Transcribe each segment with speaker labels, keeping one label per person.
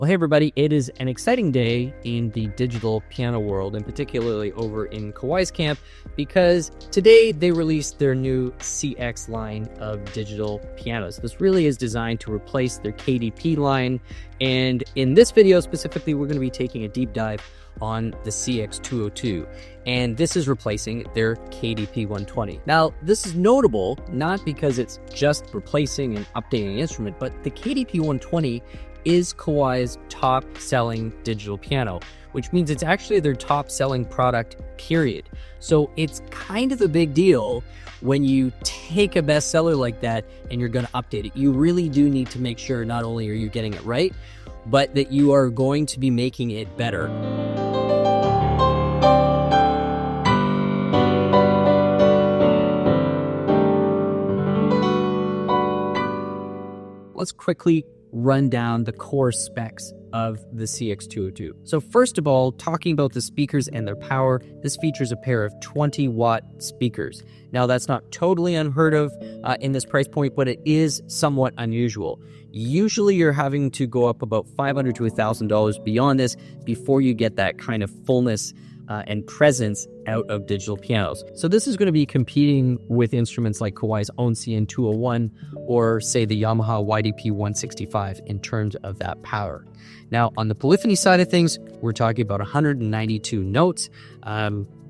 Speaker 1: Well, hey everybody, it is an exciting day in the digital piano world, and particularly over in Kawai's camp, because today they released their new CX line of digital pianos. This really is designed to replace their KDP line, and in this video specifically, we're going to be taking a deep dive on the CX-202, and this is replacing their KDP-120. Now, this is notable not because it's just replacing and updating an instrument, but the KDP-120 is Kawai's top-selling digital piano, which means it's actually their top-selling product, period. So it's kind of a big deal when you take a bestseller like that and you're going to update it. You really do need to make sure not only are you getting it right, but that you are going to be making it better. Let's quickly run down the core specs of the CX-202. So first of all, talking about the speakers and their power, this features a pair of 20-watt speakers. Now, that's not totally unheard of in this price point, but it is somewhat unusual. Usually, you're having to go up about $500 to $1,000 beyond this before you get that kind of fullness and presence out of digital pianos. So this is going to be competing with instruments like Kawai's own CN-201 or say the Yamaha YDP-165 in terms of that power. Now on the polyphony side of things, we're talking about 192 notes.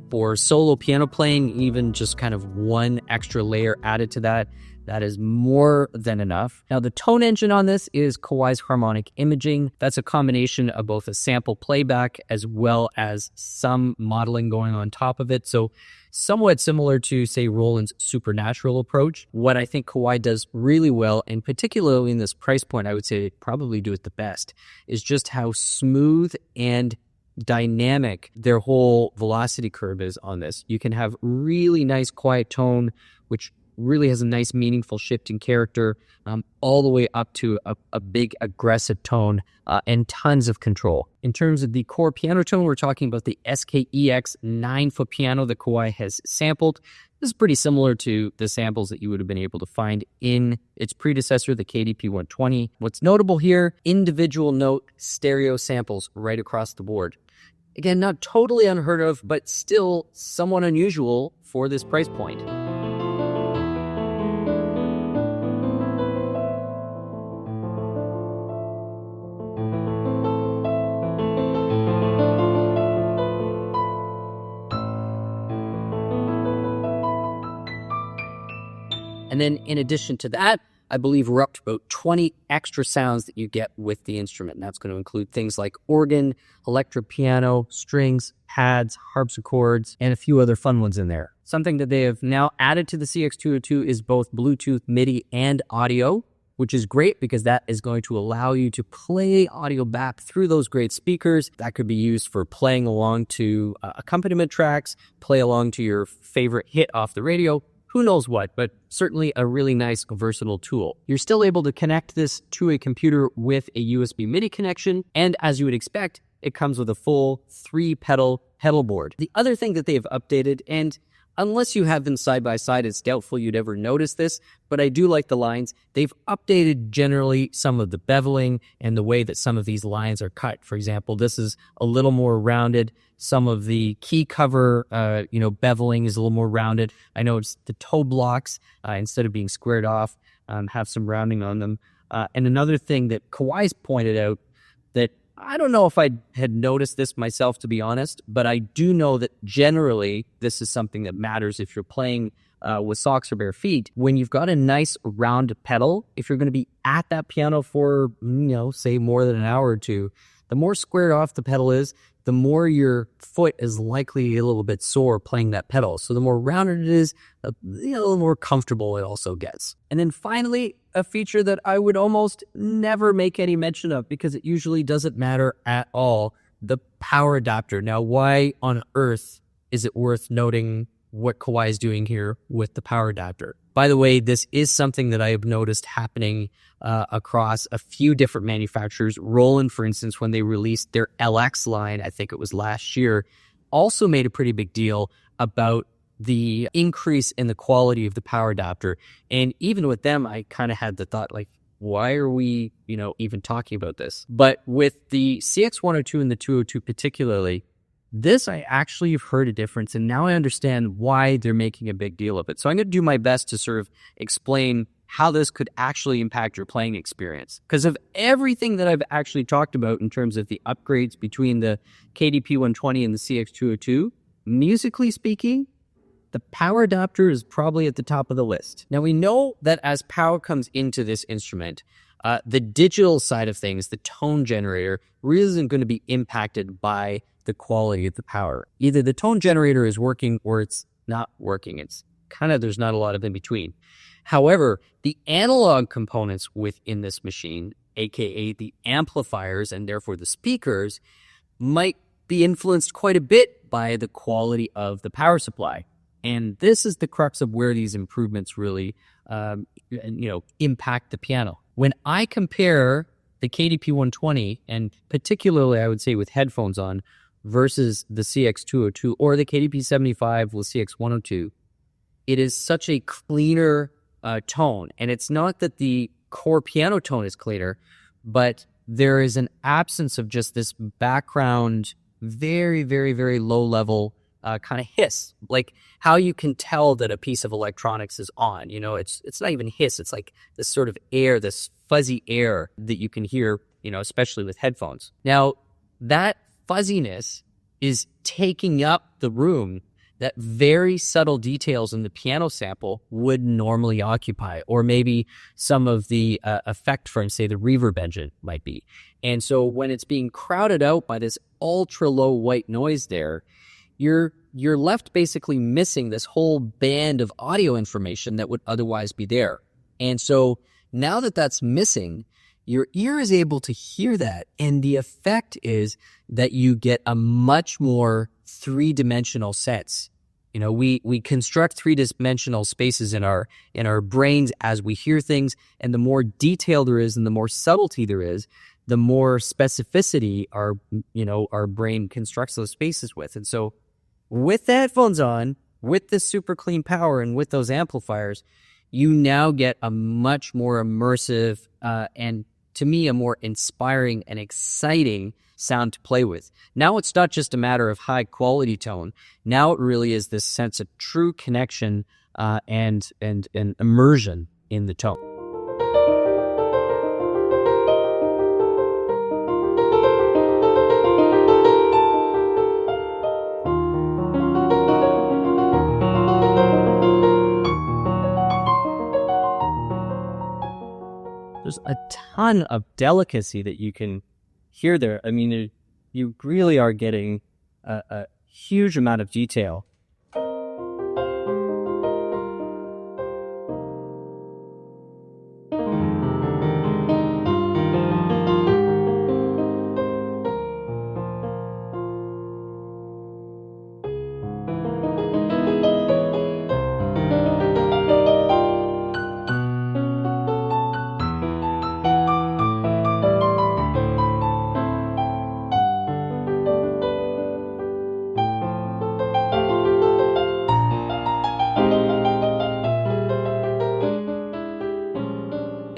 Speaker 1: For solo piano playing, even just kind of one extra layer added to that, that is more than enough. Now, the tone engine on this is Kawai's harmonic imaging. That's a combination of both a sample playback as well as some modeling going on top of it. So somewhat similar to, say, Roland's supernatural approach. What I think Kawai does really well, and particularly in this price point, I would say probably do it the best, is just how smooth and dynamic their whole velocity curve is on this. You can have really nice quiet tone, which really has a nice meaningful shift in character, all the way up to a big aggressive tone and tons of control. In terms of the core piano tone, we're talking about the SKEX 9-foot piano that Kawai has sampled. This is pretty similar to the samples that you would have been able to find in its predecessor, the KDP-120. What's notable here, individual note stereo samples right across the board. Again, not totally unheard of, but still somewhat unusual for this price point. And then in addition to that, I believe we're up to about 20 extra sounds that you get with the instrument. And that's going to include things like organ, electric piano, strings, pads, harpsichords, and a few other fun ones in there. Something that they have now added to the CX-202 is both Bluetooth, MIDI, and audio, which is great because that is going to allow you to play audio back through those great speakers. That could be used for playing along to accompaniment tracks, play along to your favorite hit off the radio, who knows what, but certainly a really nice, versatile tool. You're still able to connect this to a computer with a USB MIDI connection, and as you would expect, it comes with a full 3-pedal pedal board. The other thing that they have updated, and unless you have them side by side, it's doubtful you'd ever notice this, but I do like the lines. They've updated generally some of the beveling and the way that some of these lines are cut. For example, this is a little more rounded. Some of the key cover, beveling is a little more rounded. I know it's the toe blocks, instead of being squared off, have some rounding on them. And another thing that Kawai's pointed out that I don't know if I had noticed this myself, to be honest, but I do know that generally this is something that matters if you're playing with socks or bare feet. When you've got a nice round pedal, if you're going to be at that piano for, say more than an hour or two, the more squared off the pedal is, the more your foot is likely a little bit sore playing that pedal. So the more rounded it is, a little more comfortable it also gets. And then finally, a feature that I would almost never make any mention of because it usually doesn't matter at all, the power adapter. Now, why on earth is it worth noting what Kawai is doing here with the power adapter? By the way, this is something that I have noticed happening across a few different manufacturers. Roland, for instance, when they released their LX line, I think it was last year, also made a pretty big deal about the increase in the quality of the power adapter. And even with them, I kind of had the thought, like, why are we, even talking about this? But with the CX-102 and the 202 particularly, this I actually have heard a difference, and now I understand why they're making a big deal of it. So I'm going to do my best to sort of explain how this could actually impact your playing experience. Because of everything that I've actually talked about in terms of the upgrades between the KDP-120 and the CX-202, musically speaking, the power adapter is probably at the top of the list. Now, we know that as power comes into this instrument, the digital side of things, the tone generator, really isn't going to be impacted by the quality of the power. Either the tone generator is working or it's not working. It's kind of, there's not a lot of in between. However, the analog components within this machine, aka the amplifiers and therefore the speakers, might be influenced quite a bit by the quality of the power supply. And this is the crux of where these improvements really, impact the piano. When I compare the KDP-120, and particularly I would say with headphones on, versus the CX-202 or the KDP-75 with CX-102, it is such a cleaner tone. And it's not that the core piano tone is cleaner, but there is an absence of just this background, very, very, very low level kind of hiss, like how you can tell that a piece of electronics is on. It's not even hiss. It's like this sort of air, this fuzzy air that you can hear, especially with headphones. Now, that fuzziness is taking up the room that very subtle details in the piano sample would normally occupy, or maybe some of the effect from, say, the reverb engine might be. And so when it's being crowded out by this ultra low white noise there, you're left basically missing this whole band of audio information that would otherwise be there. And so now that that's missing, your ear is able to hear that. And the effect is that you get a much more three-dimensional sense. We construct three-dimensional spaces in our brains as we hear things. And the more detail there is and the more subtlety there is, the more specificity our brain constructs those spaces with. And so with the headphones on, with this super clean power and with those amplifiers, you now get a much more immersive and, to me, a more inspiring and exciting sound to play with. Now it's not just a matter of high quality tone. Now it really is this sense of true connection and immersion in the tone. There's a ton of delicacy that you can hear there. I mean, you really are getting a huge amount of detail.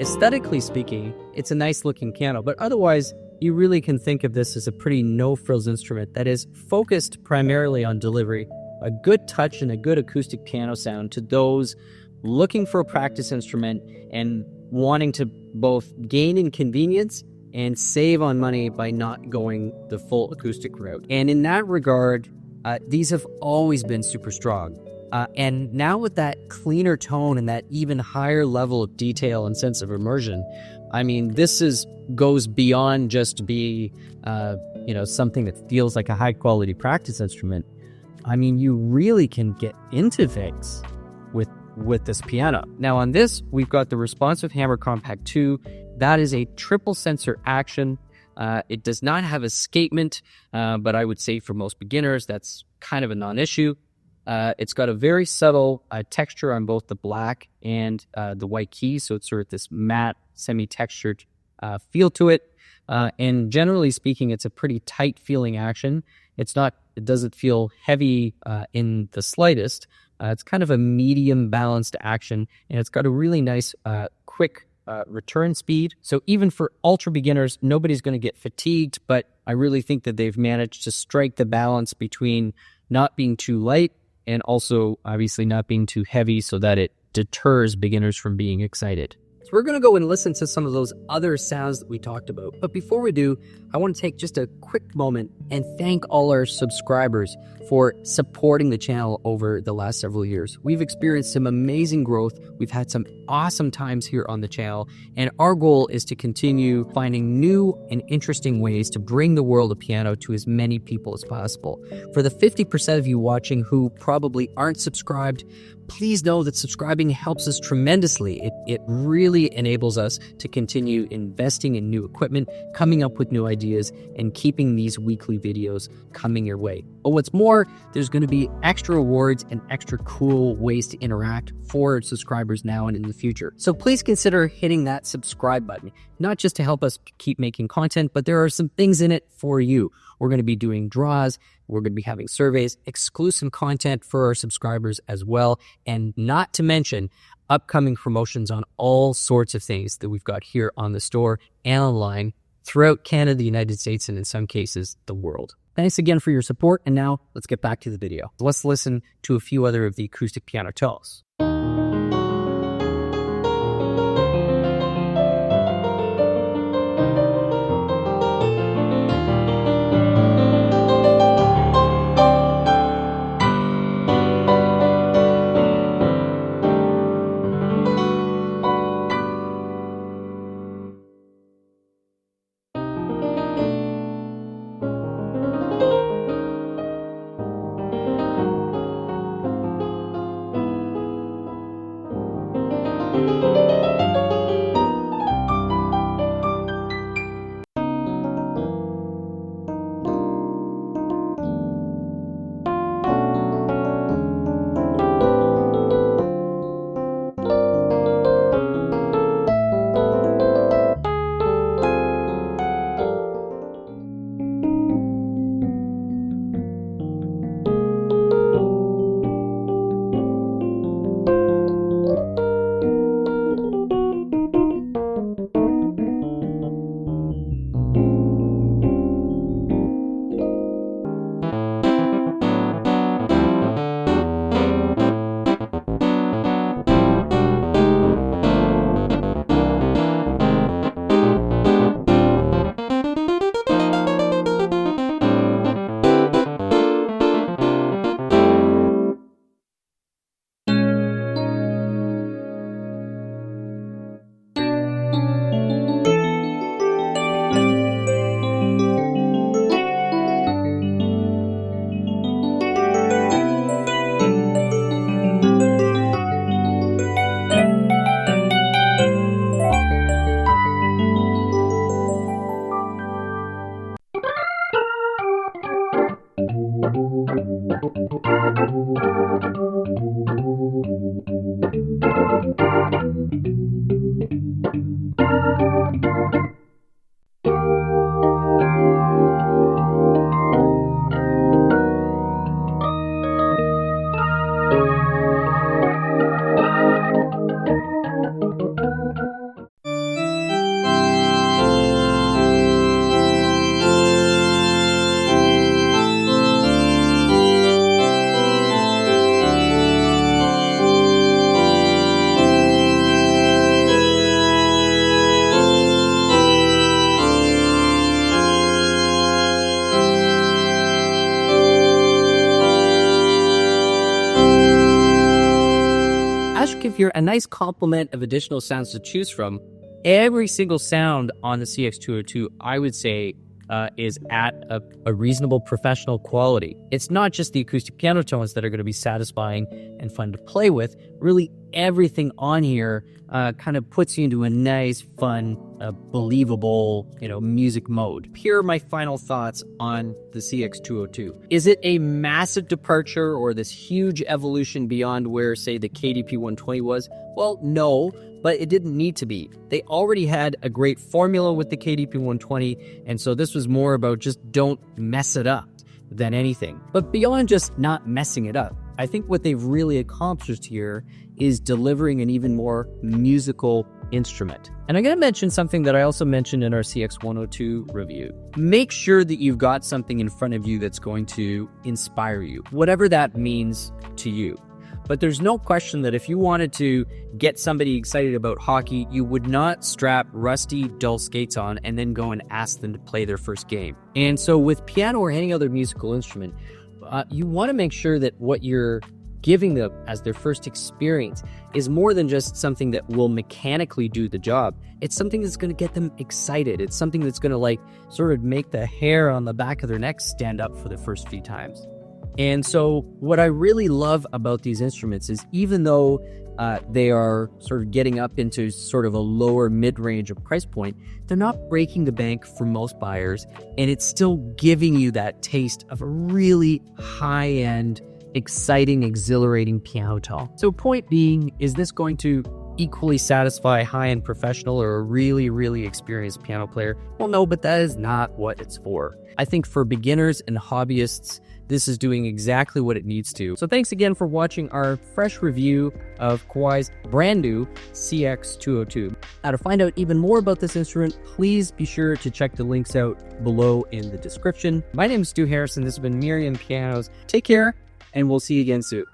Speaker 1: Aesthetically speaking, it's a nice looking piano, but otherwise, you really can think of this as a pretty no-frills instrument that is focused primarily on delivery, a good touch and a good acoustic piano sound to those looking for a practice instrument and wanting to both gain in convenience and save on money by not going the full acoustic route. And in that regard, these have always been super strong. And now with that cleaner tone and that even higher level of detail and sense of immersion, I mean, this goes beyond just to be, something that feels like a high quality practice instrument. I mean, you really can get into things with this piano. Now on this, we've got the Responsive Hammer Compact 2. That is a triple sensor action. It does not have escapement, but I would say for most beginners, that's kind of a non-issue. It's got a very subtle texture on both the black and the white keys, so it's sort of this matte, semi-textured feel to it. And generally speaking, it's a pretty tight feeling action. It doesn't feel heavy in the slightest. It's kind of a medium balanced action, and it's got a really nice, quick return speed. So even for ultra beginners, nobody's going to get fatigued, but I really think that they've managed to strike the balance between not being too light and also obviously not being too heavy so that it deters beginners from being excited. So we're going to go and listen to some of those other sounds that we talked about. But before we do, I want to take just a quick moment and thank all our subscribers for supporting the channel over the last several years. We've experienced some amazing growth. We've had some awesome times here on the channel, and our goal is to continue finding new and interesting ways to bring the world of piano to as many people as possible. For the 50% of you watching who probably aren't subscribed, please know that subscribing helps us tremendously. It really enables us to continue investing in new equipment, coming up with new ideas, and keeping these weekly videos coming your way. But what's more, there's going to be extra rewards and extra cool ways to interact for subscribers now and in the future. So please consider hitting that subscribe button, not just to help us keep making content, but there are some things in it for you. We're going to be doing draws, we're going to be having surveys, exclusive content for our subscribers as well, and not to mention upcoming promotions on all sorts of things that we've got here on the store and online throughout Canada, the United States, and in some cases, the world. Thanks again for your support, and now let's get back to the video. Let's listen to a few other of the acoustic piano tones. Give you a nice complement of additional sounds to choose from. Every single sound on the CX-202, I would say, is at a reasonable professional quality. It's not just the acoustic piano tones that are going to be satisfying and fun to play with. Really, everything on here kind of puts you into a nice, fun, believable, music mode. Here are my final thoughts on the CX-202. Is it a massive departure or this huge evolution beyond where, say, the KDP-120 was? Well, no, but it didn't need to be. They already had a great formula with the KDP-120, and so this was more about just don't mess it up than anything. But beyond just not messing it up, I think what they've really accomplished here is delivering an even more musical instrument. And I'm going to mention something that I also mentioned in our CX-102 review. Make sure that you've got something in front of you that's going to inspire you, whatever that means to you. But there's no question that if you wanted to get somebody excited about hockey, you would not strap rusty, dull skates on and then go and ask them to play their first game. And so with piano or any other musical instrument, you want to make sure that what you're giving them as their first experience is more than just something that will mechanically do the job. It's something that's going to get them excited. It's something that's going to sort of make the hair on the back of their neck stand up for the first few times. And so what I really love about these instruments is even though they are sort of getting up into sort of a lower mid-range of price point, they're not breaking the bank for most buyers, and it's still giving you that taste of a really high-end, exciting, exhilarating piano tone. So point being, is this going to equally satisfy a high-end professional or a really, really experienced piano player? Well, no, but that is not what it's for. I think for beginners and hobbyists, this is doing exactly what it needs to. So thanks again for watching our fresh review of Kawai's brand new CX-202. Now to find out even more about this instrument, please be sure to check the links out below in the description. My name is Stu Harrison. This has been Merriam Pianos. Take care, and we'll see you again soon.